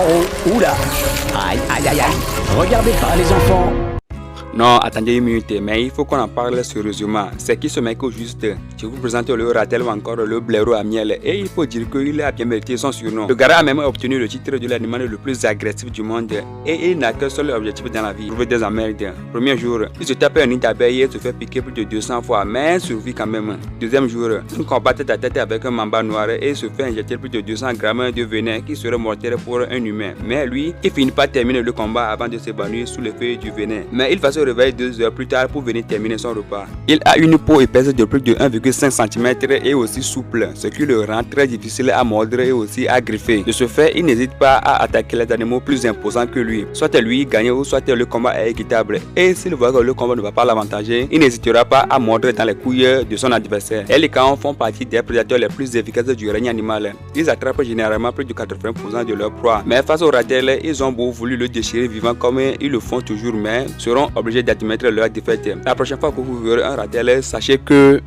Oh, oula. Aïe, aïe, aïe, aïe. Regardez pas les enfants. Non, attendez une minute, mais il faut qu'on en parle sérieusement. C'est qui ce mec au juste? Je vous présente le ratel ou encore le blaireau à miel. Et il faut dire qu'il a bien mérité son surnom. Le gars a même obtenu le titre de l'animal le plus agressif du monde. Et il n'a qu'un seul objectif dans la vie, trouver des emmerdes. Premier jour, il se tape un nid d'abeilles et se fait piquer plus de 200 fois, mais survit quand même. Deuxième jour, il combat tête à tête avec un mamba noir et se fait injecter plus de 200 grammes de venin qui serait mortel pour un humain. Mais lui, il finit par terminer le combat avant de s'évanouir sous l'effet du venin. Mais il va se réveiller 2 heures plus tard pour venir terminer son repas. Il a une peau épaisse de plus de 1,5 cm et aussi souple, ce qui le rend très difficile à mordre et aussi à griffer. De ce fait, il n'hésite pas à attaquer les animaux plus imposants que lui. Soit lui gagne ou soit le combat est équitable. Et s'il voit que le combat ne va pas l'avantager, il n'hésitera pas à mordre dans les couilles de son adversaire. Et les licornes font partie des prédateurs les plus efficaces du règne animal. Ils attrapent généralement plus de 80% de leur proie. Mais face au ratel, ils ont beau voulu le déchirer vivant comme ils le font toujours, mais seront obligés d'admettre leur défaite. La prochaine fois que vous verrez un ratel, sachez que